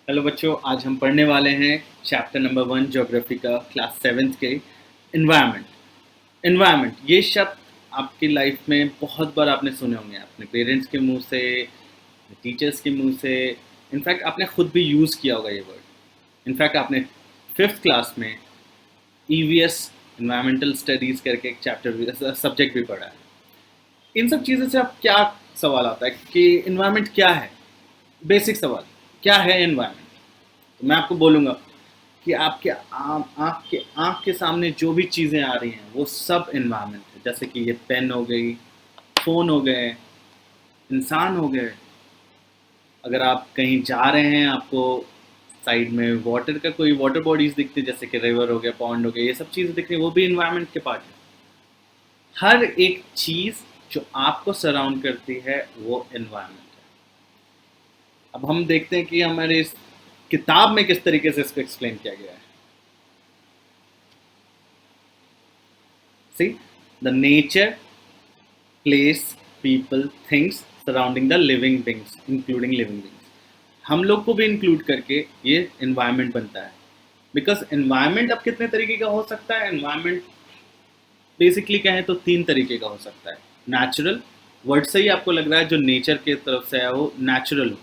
Hello बच्चों, आज हम पढ़ने वाले हैं चैप्टर नंबर 1 ज्योग्राफी का क्लास 7th के इन्वायरमेंट। इन्वायरमेंट ये शब्द आपकी लाइफ में बहुत बार आपने सुने होंगे, अपने पेरेंट्स के मुंह से, टीचर्स के मुंह से। इनफैक्ट आपने खुद भी यूज़ किया होगा ये वर्ड। इनफैक्ट आपने 5th क्लास में ईवीएस इन्वायरमेंटल स्टडीज़ करके एक चैप्टर सब्जेक्ट भी पढ़ा है। इन सब चीज़ों से आप क्या सवाल आता है कि इन्वायरमेंट क्या है? बेसिक सवाल, क्या है इन्वायरमेंट? तो मैं आपको बोलूँगा कि आपके आँख के सामने जो भी चीज़ें आ रही हैं वो सब इन्वायरमेंट है। जैसे कि ये पेन हो गई, फ़ोन हो गए, इंसान हो गए। अगर आप कहीं जा रहे हैं, आपको साइड में वाटर का कोई वाटर बॉडीज़ दिखती है, जैसे कि रिवर हो गया, पॉन्ड हो गया, ये सब चीज़ें दिख रही हैं, वो भी इन्वायरमेंट के पार्ट है। हर एक चीज़ जो आपको सराउंड करती है वो इन्वायरमेंट है। अब हम देखते हैं कि हमारे इस किताब में किस तरीके से इसको एक्सप्लेन किया गया है। See, the nature, place, people, things surrounding the living beings, including living beings. हम लोग को भी इंक्लूड करके ये एनवायरनमेंट बनता है। बिकॉज एनवायरनमेंट अब कितने तरीके का हो सकता है? एनवायरनमेंट बेसिकली कहें तो 3 तरीके का हो सकता है। नेचुरल, वर्ड से ही आपको लग रहा है जो नेचर के तरफ से है वो नेचुरल हो,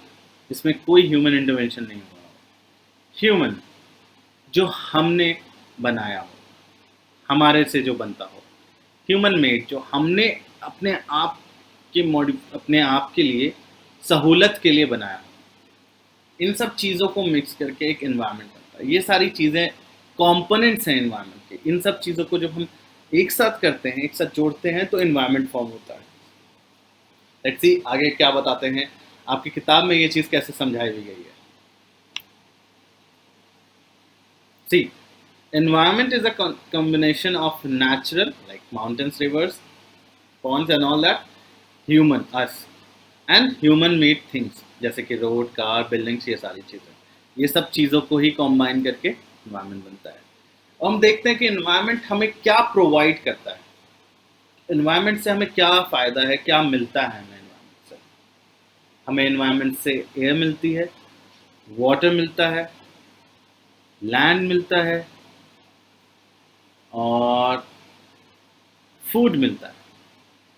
इसमें कोई ह्यूमन इंटरवेंशन नहीं हुआ हो। ह्यूमन, जो हमने बनाया हो, हमारे से जो बनता हो। ह्यूमन मेड, जो हमने अपने आप अपने आप के लिए सहूलत के लिए बनाया। इन सब चीज़ों को मिक्स करके एक इन्वायरमेंट बनता है। ये सारी चीज़ें कंपोनेंट्स हैं इन्वायरमेंट के। इन सब चीज़ों को जब हम एक साथ करते हैं, एक साथ जोड़ते हैं, तो इन्वायरमेंट फॉर्म होता है। लेट्स सी आगे क्या बताते हैं। आपकी किताब में ये चीज़ कैसे समझाई हुई गई है। सी, environment is a combination of natural, like mountains, rivers, ponds and all that, human, us, and human made things, जैसे कि रोड, कार, बिल्डिंग्स, ये सारी चीज़ें, ये सब चीज़ों को ही कॉम्बाइन करके इन्वायरमेंट बनता है। और हम देखते हैं कि इन्वायरमेंट हमें क्या प्रोवाइड करता है। इन्वायरमेंट से हमें क्या फ़ायदा है, क्या मिलता है हमें इन्वायरमेंट से? हमें इन्वायरमेंट से एयर मिलती है, वाटर मिलता है, लैंड मिलता है और फूड मिलता है।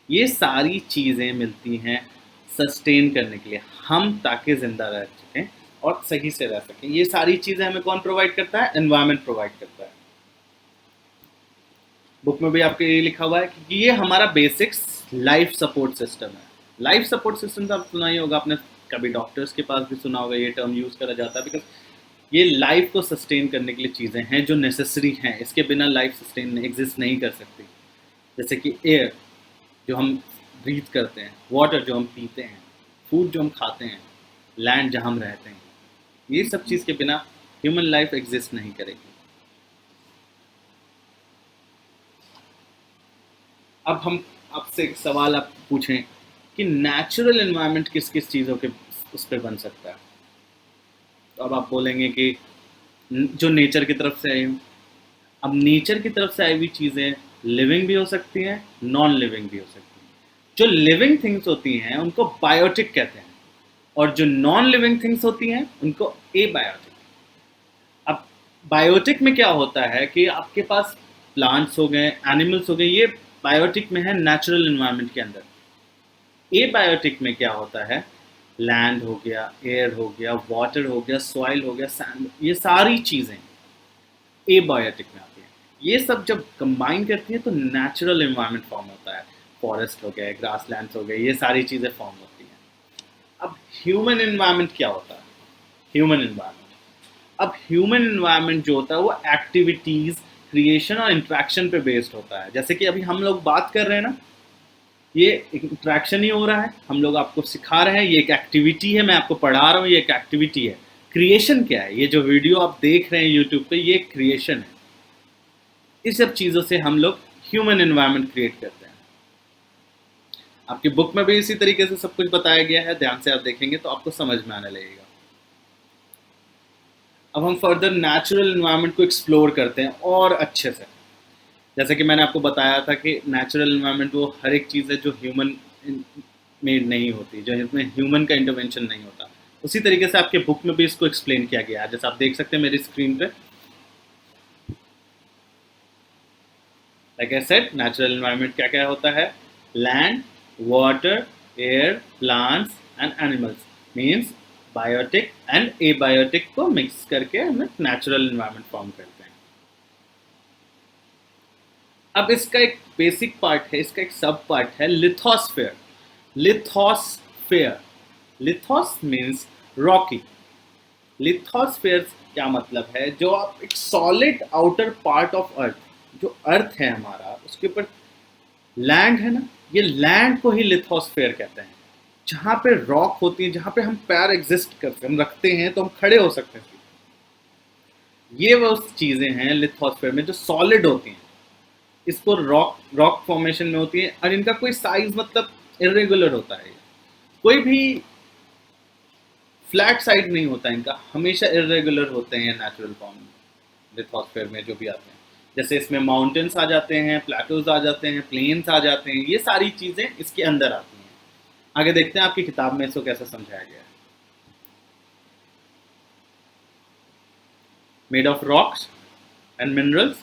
ये सारी चीज़ें मिलती हैं सस्टेन करने के लिए, हम ताकि ज़िंदा रह सकें और सही से रह सकें। ये सारी चीज़ें हमें कौन प्रोवाइड करता है? एनवायरनमेंट प्रोवाइड करता है। बुक में भी आपके ये लिखा हुआ है कि ये हमारा बेसिक्स लाइफ सपोर्ट सिस्टम है। लाइफ सपोर्ट सिस्टम तो आप सुना ही होगा, आपने कभी डॉक्टर्स के पास भी सुना होगा, ये टर्म यूज़ करा जाता है। बिकॉज ये लाइफ को सस्टेन करने के लिए चीज़ें हैं जो नेसेसरी हैं, इसके बिना लाइफ सस्टेन एग्जिस्ट नहीं कर सकती। जैसे कि एयर जो हम ब्रीथ करते हैं, वाटर जो हम पीते हैं, फूड जो हम खाते हैं, लैंड जहाँ हम रहते हैं, ये सब चीज़ के बिना ह्यूमन लाइफ एग्जिस्ट नहीं करेगी। अब हम आपसे एक सवाल आप पूछें कि नेचुरल इन्वायरमेंट किस किस चीज़ों के उस पर बन सकता है, तो अब आप बोलेंगे कि जो नेचर की तरफ से आई हूँ। अब नेचर की तरफ से आई हुई चीज़ें लिविंग भी हो सकती हैं, नॉन लिविंग भी हो सकती हैं। जो लिविंग थिंग्स होती हैं उनको बायोटिक कहते हैं, और जो नॉन लिविंग थिंग्स होती हैं उनको एबायोटिक। अब बायोटिक में क्या होता है कि आपके पास प्लांट्स हो गए, एनिमल्स हो गए, ये बायोटिक में है, नेचुरल इन्वायरमेंट के अंदर। एबायोटिक में क्या होता है? लैंड हो गया, एयर हो गया, वाटर हो गया, सॉइल हो गया, सैंड, ये सारी चीज़ें एबायोटिक में आती हैं। ये सब जब कंबाइन करती है तो नेचुरल इन्वायरमेंट फॉर्म होता है। फॉरेस्ट हो गए, ग्रास लैंड्स हो गए, ये सारी चीज़ें फॉर्म होती हैं। अब ह्यूमन इन्वायरमेंट क्या होता है? ह्यूमन इन्वायरमेंट, अब ह्यूमन इन्वायरमेंट जो होता है वो एक्टिविटीज़, क्रिएशन और इंट्रैक्शन पे बेस्ड होता है। जैसे कि अभी हम लोग बात कर रहे हैं ना, ये एक इंट्रैक्शन ही हो रहा है, हम लोग आपको सिखा रहे हैं, ये एक एक्टिविटी है, मैं आपको पढ़ा रहा हूँ, ये एक एक्टिविटी है। क्रिएशन क्या है? ये जो वीडियो आप देख रहे हैं यूट्यूब पे, ये क्रिएशन है। इस सब चीज़ों से हम लोग ह्यूमन इन्वायरमेंट क्रिएट करते हैं। आपकी बुक में भी इसी तरीके से सब कुछ बताया गया है, ध्यान से आप देखेंगे तो आपको समझ में आने लगेगा। अब हम फर्दर नेचुरल इन्वायरमेंट को एक्सप्लोर करते हैं और अच्छे से। जैसे कि मैंने आपको बताया था कि नेचुरल इन्वायरमेंट वो हर एक चीज़ है जो ह्यूमन मेड नहीं होती, जो इसमें ह्यूमन का इंटरवेंशन नहीं होता। उसी तरीके से आपके बुक में भी इसको एक्सप्लेन किया गया है, जैसे आप देख सकते हैं मेरी स्क्रीन पे। Like I said, natural environment क्या क्या होता है? Land, water, air, plants and animals, means biotic and abiotic को मिक्स करके हम नेचुरल एनवायरनमेंट फॉर्म करते हैं। अब इसका एक बेसिक पार्ट है, इसका एक सब पार्ट है lithosphere. Lithosphere, lithos means rocky. Lithosphere क्या मतलब है? जो आप एक solid outer part of earth, जो अर्थ है हमारा, उसके ऊपर लैंड है ना, ये लैंड को ही लिथोस्फेयर कहते हैं। जहाँ पे रॉक होती है, जहाँ पे हम पैर एग्जिस्ट करते हैं, हम रखते हैं तो हम खड़े हो सकते हैं, ये वो चीजें हैं लिथोस्फेयर में जो सॉलिड होती हैं। इसको रॉक रॉक फॉर्मेशन में होती है और इनका कोई साइज मतलब इरेगुलर होता है। कोई भी फ्लैट साइड नहीं होता इनका, हमेशा इरेगुलर होते हैं नेचुरल फॉर्म में, लिथोस्फेयर में जो भी आते हैं। जैसे इसमें माउंटेन्स आ जाते हैं, प्लेटोज आ जाते हैं, प्लेन्स आ जाते हैं, ये सारी चीज़ें इसके अंदर आती हैं। आगे देखते हैं आपकी किताब में इसको कैसे समझाया गया है। Made of rocks and minerals,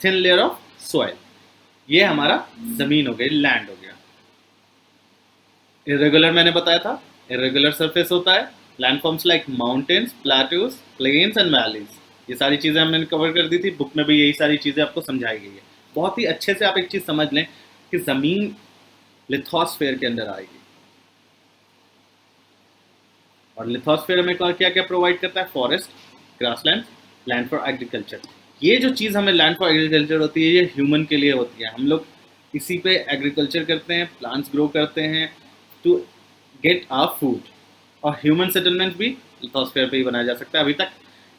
thin layer of soil, ये हमारा जमीन हो गई, लैंड हो गया। इरेगुलर मैंने बताया था, इरेगुलर सरफेस होता है। Landforms like mountains, plateaus, plains and valleys, ये सारी चीज़ें हमने कवर कर दी थी, बुक में भी यही सारी चीज़ें आपको समझाई गई है। बहुत ही अच्छे से आप एक चीज़ समझ लें कि ज़मीन लिथोस्फेयर के अंदर आएगी। और लिथोस्फेयर हमें क्या क्या प्रोवाइड करता है? Forest, grassland, land for agriculture. ये जो चीज़ हमें लैंड फॉर एग्रीकल्चर होती है, ये ह्यूमन के लिए होती है। हम लोग इसी पे एग्रीकल्चर करते हैं, प्लांट्स ग्रो करते हैं टू गेट आवर फूड। और ह्यूमन सेटलमेंट भी लिथोस्फेयर पे ही बनाया जा सकता है। अभी तक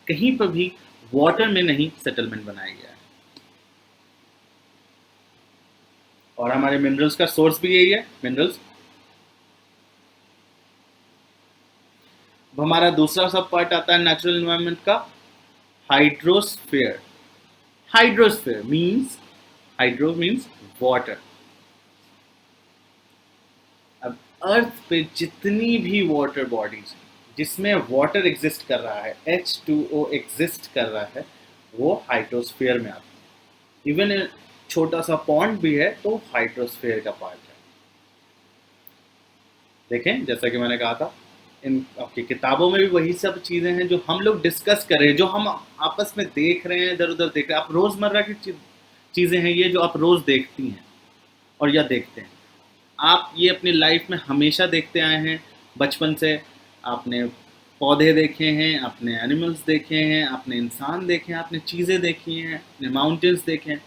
कहीं पर भी वाटर में नहीं सेटलमेंट बनाया गया है। और हमारे मिनरल्स का सोर्स भी यही है, मिनरल्स। हमारा दूसरा सब पार्ट आता है नेचुरल एनवायरनमेंट का, hydrosphere. Hydrosphere means, hydro means water. अब अर्थ पे जितनी भी वाटर बॉडीज जिसमें वाटर एग्जिस्ट कर रहा है, H2O एग्जिस्ट कर रहा है, वो हाइड्रोस्फेयर में आता है। इवन छोटा सा पॉन्ड भी है तो हाइड्रोस्फेयर का पार्ट है। देखें, जैसा कि मैंने कहा था, इन आपकी किताबों में भी वही सब चीज़ें हैं जो हम लोग डिस्कस कर रहे हैं, जो हम आपस में देख रहे हैं, इधर उधर देख रहे हैं। आप रोज़मर्रा की चीज़ें हैं ये, जो आप रोज़ देखती हैं और या देखते हैं। आप ये अपनी लाइफ में हमेशा देखते आए हैं, बचपन से। आपने पौधे देखे हैं, आपने एनिमल्स देखे हैं, आपने इंसान देखे हैं, आपने चीज़ें देखी हैं, आपने माउंटेन्स देखे हैं।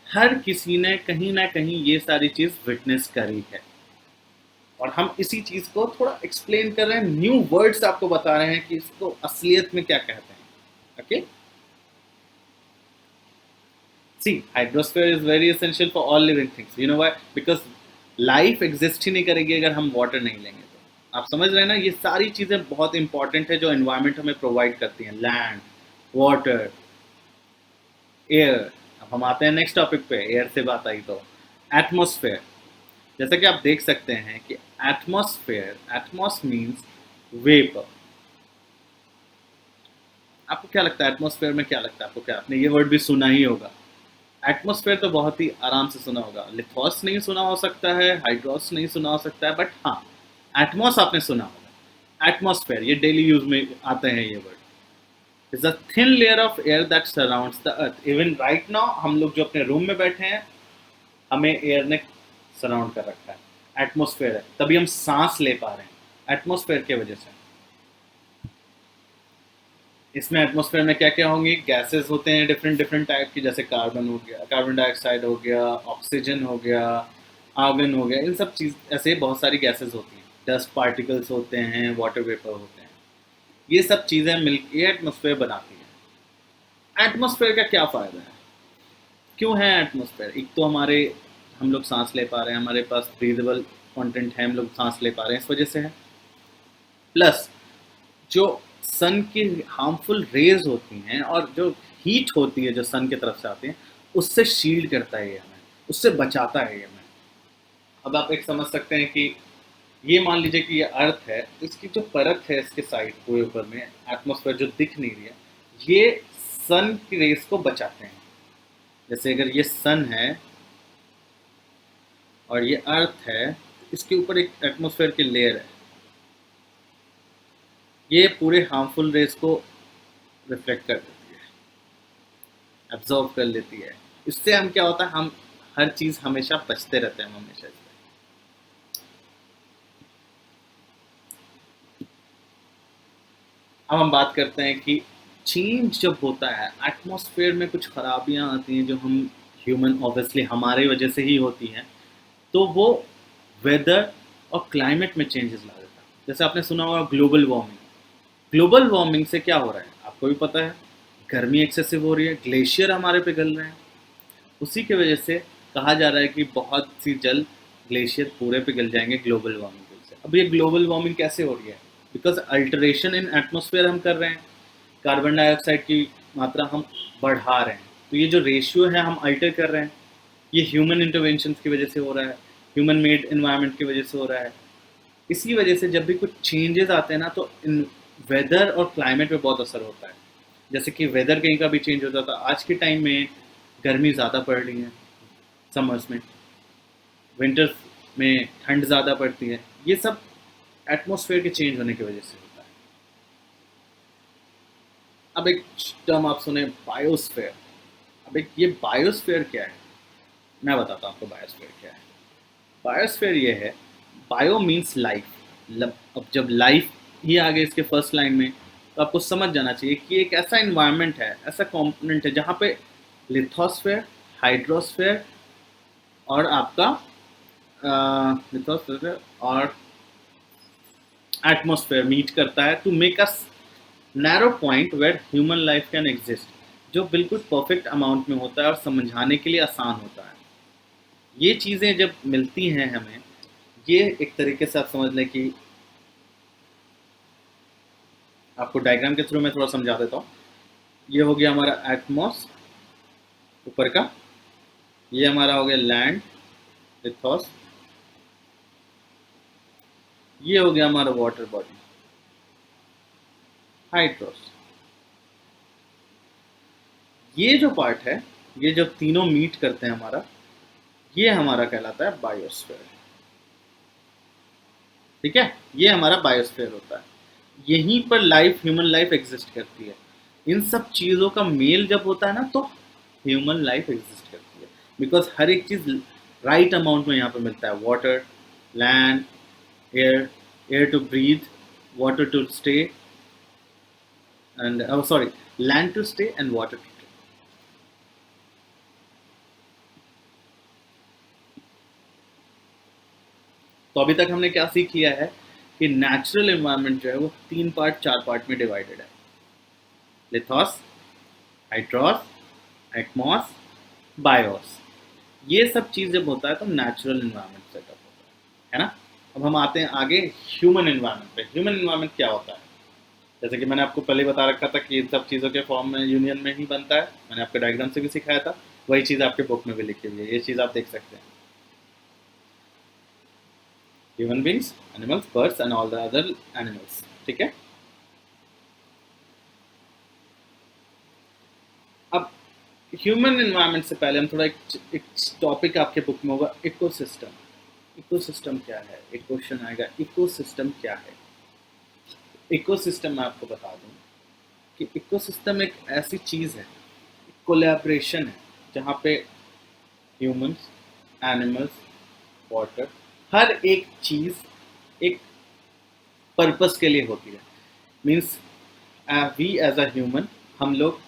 हर किसी ने कहीं ना कहीं ये सारी चीज़ विटनेस करी है। और हम इसी चीज़ को थोड़ा एक्सप्लेन कर रहे हैं, न्यू वर्ड्स आपको बता रहे हैं कि इसको असलियत में क्या कहते हैं। Okay, see, hydrosphere is very essential for all living things. You know why? Because life exist ही नहीं करेगी अगर हम वाटर नहीं लेंगे तो। आप समझ रहे हैं ना? ये सारी चीज़ें बहुत इंपॉर्टेंट है जो एनवायरनमेंट हमें प्रोवाइड करती हैं। Land, water, air. अब हम आते हैं नेक्स्ट टॉपिक पे। एयर से बात आई तो एटमॉस्फेयर। जैसा कि आप देख सकते हैं कि एटमॉस्फेयर, एटमॉस मीन्स वेपर। आपको क्या लगता है एटमॉस्फेयर में क्या लगता है आपको? क्या आपने ये वर्ड भी सुना ही होगा? एटमॉस्फेयर तो बहुत ही आराम से सुना होगा। लिथोस नहीं सुना हो सकता है, हाइड्रोस नहीं सुना हो सकता है, बट हाँ, एटमॉस आपने सुना होगा। एटमॉस्फेयर ये डेली यूज में आते हैं ये word. Is a thin layer of air that surrounds the earth. Even right now हम लोग जो अपने रूम में बैठे हैं, हमें एयर ने सराउंड कर रखा है, एटमॉस्फेयर है, तभी हम सांस ले पा रहे हैं एटमॉस्फेयर की वजह से। इसमें एटमॉस्फेयर में क्या क्या होंगी? गैसेस होते हैं डिफरेंट डिफरेंट टाइप की, जैसे कार्बन हो गया, कार्बन डाइऑक्साइड हो गया, ऑक्सीजन हो गया, आर्गन हो गया। इन सब चीज़ ऐसे बहुत सारी गैसेस होती हैं। डस्ट पार्टिकल्स होते हैं, वाटर वेपर होते हैं। ये सब चीज़ें मिलकर एटमॉस्फेयर बनाती हैं। एटमॉस्फेयर का क्या फ़ायदा है? क्यों है एटमॉस्फेयर? एक तो हम लोग सांस ले पा रहे हैं, हमारे पास ब्रीदेबल कंटेंट है, हम लोग सांस ले पा रहे हैं, इस वजह से है। प्लस जो सन की हार्मफुल रेज होती हैं और जो हीट होती है जो सन की तरफ से आती है, उससे शील्ड करता है ये हमें, उससे बचाता है ये हमें। अब आप एक समझ सकते हैं कि ये मान लीजिए कि ये अर्थ है, तो इसकी जो परत है इसके साइड पूरे ऊपर में एटमॉस्फेयर जो दिख नहीं रही है, ये सन की रेस को बचाते हैं। जैसे अगर ये सन है और ये अर्थ है, इसके ऊपर एक एटमॉस्फेयर की लेयर है, ये पूरे हार्मफुल रेस को रिफ्लेक्ट कर देती है, एब्जॉर्ब कर लेती है। इससे हम क्या होता है, हम हर चीज़ हमेशा बचते रहते हैं हमेशा इससे। अब हम बात करते हैं कि चेंज जब होता है एटमॉस्फेयर में, कुछ खराबियां आती हैं जो हम ह्यूमन ऑब्वियसली हमारे वजह से ही होती हैं, तो वो वेदर और क्लाइमेट में चेंजेस ला देता है। जैसे आपने सुना होगा ग्लोबल वार्मिंग। ग्लोबल वार्मिंग से क्या हो रहा है आपको भी पता है, गर्मी एक्सेसिव हो रही है, ग्लेशियर हमारे पिघल रहे हैं। उसी की वजह से कहा जा रहा है कि बहुत सी जल्द ग्लेशियर पूरे पिघल जाएंगे ग्लोबल वार्मिंग की वजह से। अब ये ग्लोबल वार्मिंग कैसे हो रही है, बिकॉज अल्टरेशन इन एटमॉस्फेयर हम कर रहे हैं, कार्बन डाइऑक्साइड की मात्रा हम बढ़ा रहे हैं। तो ये जो रेशियो है हम अल्टर कर रहे हैं, ये ह्यूमन इंटरवेंशन की वजह से हो रहा है, ह्यूमन मेड इन्वायरमेंट की वजह से हो रहा है। इसी वजह से जब भी कुछ चेंजेस आते हैं ना, तो इन वेदर और क्लाइमेट पे बहुत असर होता है। जैसे कि वेदर कहीं का भी चेंज होता था, आज के टाइम में गर्मी ज़्यादा पड़ रही है समर्स में, विंटर्स में ठंड ज़्यादा पड़ती है। ये सब एटमॉस्फेयर के चेंज होने की वजह से होता है। अब एक टर्म आप सुने, बायोस्फेयर। अब एक ये बायोस्फेयर क्या है, मैं बताता हूँ आपको बायोस्फेयर क्या है। बायोस्फेयर ये है, बायो मीन्स लाइफ। अब जब लाइफ ही आ गए इसके फर्स्ट लाइन में, तो आपको समझ जाना चाहिए कि एक ऐसा इन्वायरमेंट है, ऐसा कॉम्पोनेंट है जहाँ पे लिथोस्फेयर, हाइड्रोस्फेयर और आपका लिथोस्फेयर और एटमॉस्फेयर मीट करता है to make a narrow point where human life can exist, जो बिल्कुल परफेक्ट अमाउंट में होता है और समझाने के लिए आसान होता है। ये चीज़ें जब मिलती हैं हमें, ये एक तरीके से आप समझ लें कि आपको डायग्राम के थ्रू मैं थोड़ा समझा देता हूँ। ये हो गया हमारा एटमॉस ऊपर का, ये हमारा हो गया लैंड लिथोस, ये हो गया हमारा वाटर बॉडी हाइड्रोस। ये जो पार्ट है, ये जब तीनों मीट करते हैं हमारा, ये हमारा कहलाता है बायोस्फीयर। ठीक है, ये हमारा बायोस्फीयर होता है। यहीं पर लाइफ, ह्यूमन लाइफ एग्जिस्ट करती है। इन सब चीज़ों का मेल जब होता है ना, तो ह्यूमन लाइफ एग्जिस्ट करती है। बिकॉज हर एक चीज़ राइट अमाउंट में यहाँ पर मिलता है, water, land, air, air to breathe, water to stay and sorry, land to stay and water to. तो अभी तक हमने क्या सीख लिया है कि नेचुरल एनवायरनमेंट जो है वो 3 पार्ट 4 पार्ट में डिवाइडेड है, लिथोस, हाइड्रोस, एटमॉस, बायोस। ये सब चीज़ जब होता है तो नेचुरल एनवायरनमेंट सेटअप होता है ना। अब हम आते हैं आगे ह्यूमन एनवायरनमेंट पे। ह्यूमन एनवायरनमेंट क्या होता है, जैसे कि मैंने आपको पहले बता रखा था कि इन सब चीज़ों के फॉर्म में यूनियन में ही बनता है। मैंने आपको डायग्राम से भी सिखाया था, वही चीज़ आपके बुक में भी लिखी हुई है, ये चीज़ आप देख सकते हैं। Human beings, animals, birds and all the other animals. ठीक है, अब ह्यूमन एनवायरनमेंट से पहले हम थोड़ा एक टॉपिक आपके बुक में होगा, इकोसिस्टम। इकोसिस्टम क्या है, एक क्वेश्चन आएगा, इकोसिस्टम क्या है। इकोसिस्टम मैं आपको बता दूं कि इकोसिस्टम एक ऐसी चीज़ है, कोलैबोरेशन है, जहाँ पे ह्यूमंस, एनिमल्स, वाटर, हर एक चीज़ एक पर्पस के लिए होती है। Means we as a human, हम लोग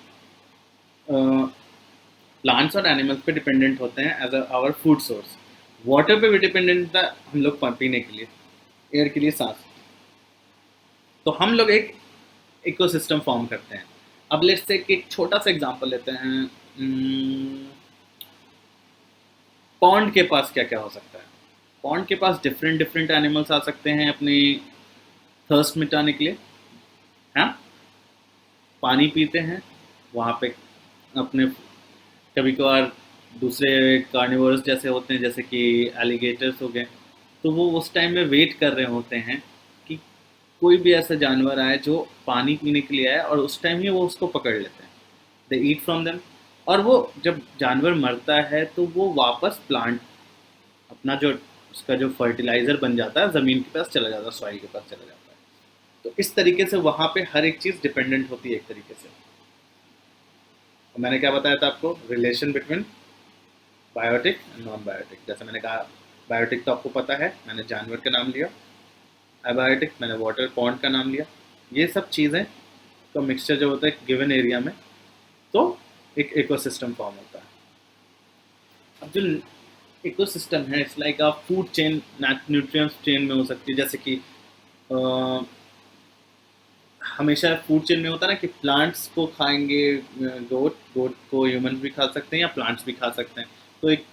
प्लांट्स और एनिमल्स पे डिपेंडेंट होते हैं as our food source. Water पे भी डिपेंडेंट था हम लोग पीने के लिए, एयर के लिए, सांस। तो हम लोग एक इकोसिस्टम फॉर्म करते हैं। अब लेट्स से एक छोटा सा एग्जांपल लेते हैं, पॉन्ड के पास क्या क्या हो सकता है। पॉन्ड के पास डिफरेंट डिफरेंट एनिमल्स आ सकते हैं अपनी थर्स्ट मिटाने के लिए, हाँ, पानी पीते हैं वहाँ पे अपने। कभी कभार दूसरे कार्निवोरस जैसे होते हैं, जैसे कि एलिगेटर्स हो गए, तो वो उस टाइम में वेट कर रहे होते हैं कि कोई भी ऐसा जानवर आए जो पानी पीने के लिए आए, और उस टाइम ही वो उसको पकड़ लेते हैं। दे ईट फ्रॉम देम। और वो जब जानवर मरता है तो वो वापस प्लांट अपना जो उसका जो फर्टिलाइजर बन जाता है ज़मीन के पास चला जाता है, सॉइल के पास चला जाता है। तो इस तरीके से वहाँ पे हर एक चीज़ डिपेंडेंट होती है एक तरीके से। और मैंने क्या बताया था आपको, relation between biotic and non biotic. जैसे मैंने कहा, बायोटिक तो आपको पता है, मैंने जानवर का नाम लिया। एबायोटिक मैंने वाटर पॉन्ड का नाम लिया। ये सब चीज़ें का मिक्सचर जो होता है गिवन एरिया में, तो एक इकोसिस्टम फॉर्म होता है। अब जो इकोसिस्टम है, it's like a food chain, nutrients chain में हो सकती है। जैसे कि हमेशा फूड चेन में होता है ना कि प्लांट्स को खाएंगे गोट, गोट को ह्यूमन भी खा सकते हैं या प्लांट्स भी खा सकते हैं। तो एक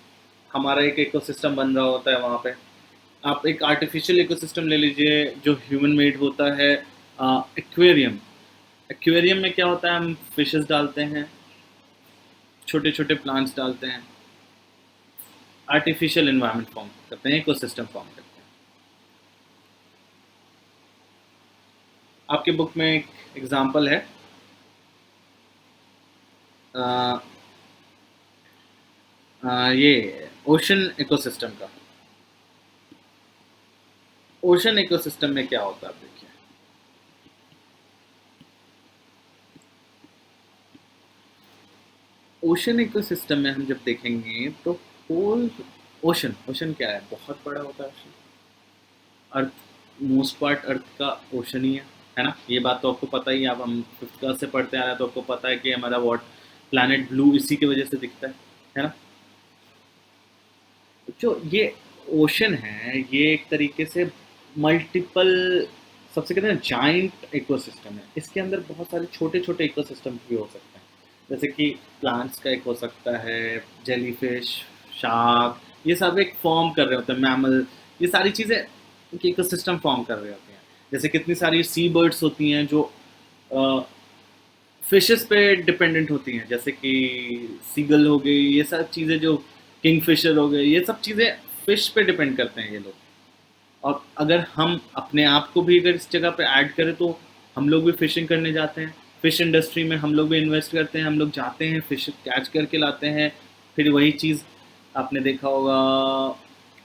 हमारा एक इकोसिस्टम बन रहा होता है वहाँ पे। आप एक आर्टिफिशियल इकोसिस्टम ले लीजिए जो ह्यूमन मेड होता है, एक्वेरियम। एक्वेरियम में क्या होता है, हम फिशेस डालते हैं, छोटे छोटे प्लांट्स डालते हैं, आर्टिफिशियल इन्वायरमेंट फॉर्म करते हैं, इकोसिस्टम फॉर्म करते हैं। आपके बुक में एक एग्जांपल है, आ, ये ओशन इकोसिस्टम का। ओशन इकोसिस्टम में क्या होता है आप देखिए। ओशन इकोसिस्टम में हम जब देखेंगे तो होल ओशन, ओशन क्या है, बहुत बड़ा होता है ओशन। अर्थ, मोस्ट पार्ट अर्थ का ओशन ही है ना। ये बात तो आपको पता ही है, अब हम फिफ्थ क्लास से पढ़ते आ रहे हैं तो आपको पता है कि हमारा वॉट प्लैनेट ब्लू इसी की वजह से दिखता है ना। जो ये ओशन है ये एक तरीके से मल्टीपल, सबसे कहते हैं जाइंट इकोसिस्टम है। इसके अंदर बहुत सारे छोटे छोटे इकोसिस्टम भी हो सकते हैं। जैसे कि प्लांट्स का एक हो सकता है, जेलीफिश, शार्क, ये सब एक फॉर्म कर रहे होते हैं, मैमल, ये सारी चीज़ें एक इकोसिस्टम फॉर्म कर रहे होते हैं। जैसे कितनी सारी सी बर्ड्स होती हैं जो फिशेस पे डिपेंडेंट होती हैं, जैसे कि सीगल हो गई, ये सब चीज़ें जो किंगफिशर हो गए, ये सब चीज़ें फिश पे डिपेंड करते हैं ये लोग। और अगर हम अपने आप को भी अगर इस जगह पे ऐड करें तो हम लोग भी फिशिंग करने जाते हैं, फिश इंडस्ट्री में हम लोग भी इन्वेस्ट करते हैं, हम लोग जाते हैं फिश कैच करके लाते हैं। फिर वही चीज़ आपने देखा होगा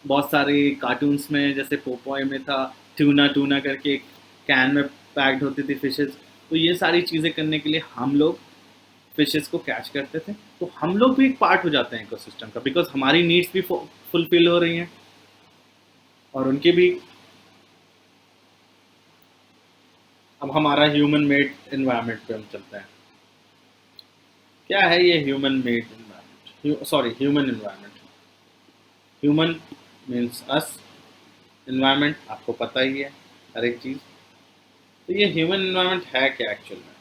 बहुत सारे कार्टून्स में, जैसे पोपॉय में था ट्यूना, टूना करके एक कैन में पैक्ड होती थी फिशेस। तो ये सारी चीज़ें करने के लिए हम लोग फिशेस को कैच करते थे। तो हम लोग भी एक पार्ट हो जाते हैं इकोसिस्टम का, बिकॉज हमारी नीड्स भी फुलफिल हो रही हैं और उनके भी। अब हमारा ह्यूमन मेड इन्वायरमेंट पे हम चलते हैं। क्या है ये human made environment, sorry human environment. Human means us, environment आपको पता ही है हर एक चीज़। तो ये ह्यूमन इन्वायरमेंट है क्या एक्चुअल में।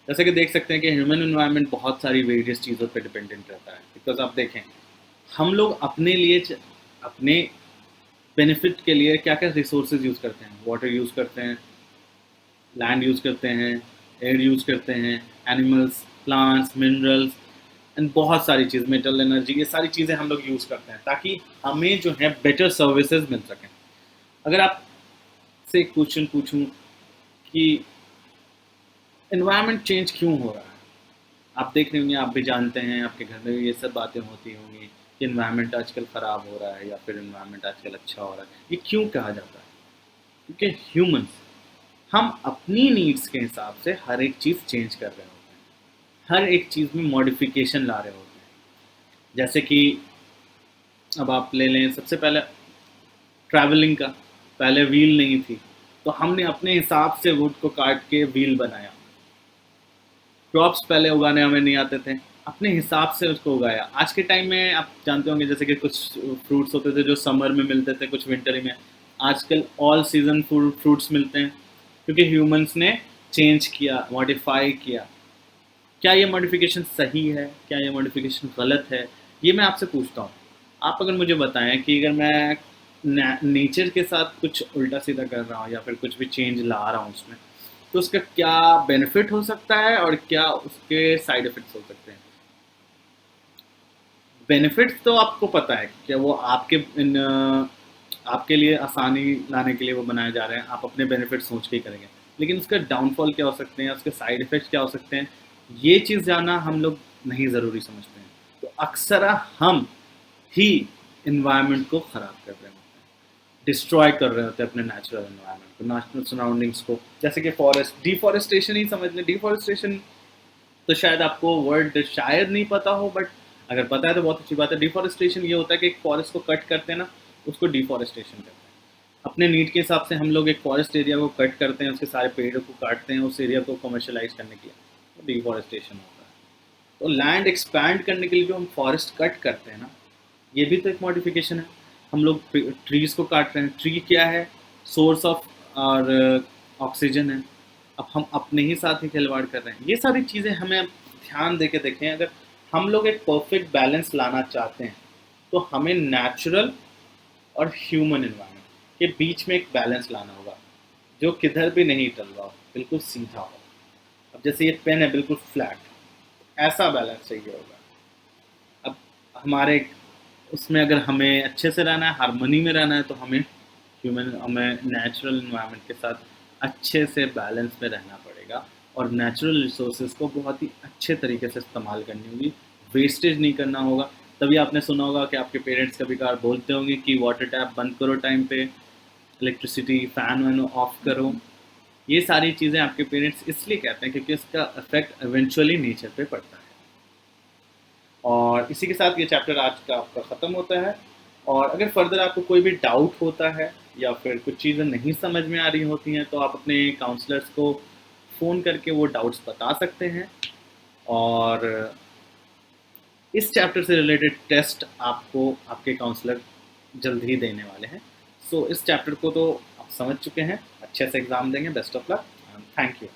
जैसे कि देख सकते हैं कि ह्यूमन इन्वायरमेंट बहुत सारी वेरियस चीज़ों पे डिपेंडेंट रहता है। बिकॉज आप देखें, हम लोग अपने लिए अपने बेनिफिट के लिए क्या क्या रिसोर्सेज यूज़ करते हैं, वाटर यूज़ करते हैं, लैंड यूज़ करते हैं, एयर यूज़ करते हैं, एनिमल्स, प्लांट्स, मिनरल्स एंड बहुत सारी चीज़, मेटल, एनर्जी, ये सारी चीज़ें हम लोग यूज़ करते हैं ताकि हमें जो है बेटर सर्विसेज मिल सकें। अगर आप से एक क्वेश्चन पूछूं कि इन्वायरमेंट चेंज क्यों हो रहा है, आप देख रहे होंगे, आप भी जानते हैं, आपके घर में भी ये सब बातें होती होंगी कि इन्वायरमेंट आजकल ख़राब हो रहा है या फिर इन्वायरमेंट आजकल अच्छा हो रहा है। ये क्यों कहा जाता है? क्योंकि ह्यूमंस, हम अपनी नीड्स के हिसाब से हर एक चीज़ चेंज कर रहे होते हैं, हर एक चीज़ में मॉडिफिकेशन ला रहे होते हैं। जैसे कि अब आप ले लें सबसे पहले ट्रैवलिंग का, पहले व्हील नहीं थी तो हमने अपने हिसाब से वुड को काट के व्हील बनाया। क्रॉप्स पहले उगाने हमें नहीं आते थे, अपने हिसाब से उसको उगाया। आज के टाइम में आप जानते होंगे जैसे कि कुछ फ्रूट्स होते थे जो समर में मिलते थे, कुछ विंटर में। आजकल ऑल सीजन फ्रूट्स मिलते हैं क्योंकि ह्यूमंस ने चेंज किया, मॉडिफाई किया। क्या ये मॉडिफिकेशन सही है, क्या ये मॉडिफिकेशन गलत है, ये मैं आपसे पूछता हूँ। आप अगर मुझे बताएं कि अगर मैं नेचर के साथ कुछ उल्टा सीधा कर रहा हूँ या फिर कुछ भी चेंज ला रहा हूँ उसमें, तो उसका क्या बेनिफिट हो सकता है और क्या उसके साइड इफ़ेक्ट्स हो सकते हैं। बेनिफिट्स तो आपको पता है, क्या वो आपके इन आपके लिए आसानी लाने के लिए वो बनाए जा रहे हैं, आप अपने बेनिफिट सोच के ही करेंगे, लेकिन उसका डाउनफॉल क्या हो सकते हैं, उसके साइड इफ़ेक्ट्स क्या हो सकते हैं, ये चीज़ जानना हम लोग नहीं ज़रूरी समझते हैं। तो अक्सर हम ही इन्वायरमेंट को ख़राब कर रहे होते हैं, डिस्ट्रॉय कर रहे होते हैं अपने नेचुरल इन्वायरमेंट को, नेचुरल सराउंडिंग्स को। जैसे कि फॉरेस्ट डिफॉरेस्टेशन ही समझ लें। डिफॉरेस्टेशन तो शायद आपको वर्ड शायद नहीं पता हो, बट अगर पता है तो बहुत अच्छी बात है। डिफॉरेस्टेशन ये होता है कि एक फॉरेस्ट को कट करते हैं ना, उसको डिफॉरेस्टेशन कहते हैं। अपने नीड के हिसाब से हम लोग एक फॉरेस्ट एरिया को कट करते हैं, उसके सारे पेड़ों को काटते हैं उस एरिया को कमर्शलाइज करने के लिए, तो डिफॉरेस्टेशन होता है। तो लैंड एक्सपैंड करने के लिए जो हम फॉरेस्ट कट करते हैं ना, ये भी तो एक मॉडिफिकेशन है। हम लोग ट्रीज को काट रहे हैं। ट्री क्या है? सोर्स ऑफ और ऑक्सीजन है। अब हम अपने ही साथ ही खिलवाड़ कर रहे हैं। ये सारी चीज़ें हमें अब ध्यान दे के देखें। अगर हम लोग एक परफेक्ट बैलेंस लाना चाहते हैं तो हमें नेचुरल और ह्यूमन इन्वायरमेंट के बीच में एक बैलेंस लाना होगा, जो किधर भी नहीं टल रहा हो, बिल्कुल सीधा हो। अब जैसे ये पेन है बिल्कुल फ्लैट, ऐसा बैलेंस चाहिए होगा। अब हमारे उसमें अगर हमें अच्छे से रहना है, हारमोनी में रहना है, तो हमें नेचुरल इन्वायरमेंट के साथ अच्छे से बैलेंस में रहना पड़ेगा और नेचुरल रिसोर्सेज को बहुत ही अच्छे तरीके से इस्तेमाल करनी होगी, वेस्टेज नहीं करना होगा। तभी आपने सुना होगा कि आपके पेरेंट्स कभी कभार बोलते होंगे कि वाटर टैप बंद करो टाइम पे, इलेक्ट्रिसिटी फैन वैन ऑफ करो। ये सारी चीज़ें आपके पेरेंट्स इसलिए कहते हैं क्योंकि इसका इफेक्ट इवेंचुअली नेचर पे पड़ता है। और इसी के साथ ये चैप्टर आज का आपका ख़त्म होता है। और अगर फर्दर आपको कोई भी डाउट होता है या फिर कुछ चीज़ें नहीं समझ में आ रही होती हैं, तो आप अपने काउंसलर्स को फ़ोन करके वो डाउट्स बता सकते हैं। और इस चैप्टर से रिलेटेड टेस्ट आपको आपके काउंसलर जल्द ही देने वाले हैं। सो इस चैप्टर को तो आप समझ चुके हैं, अच्छे से एग्ज़ाम देंगे। Best of luck, thank you.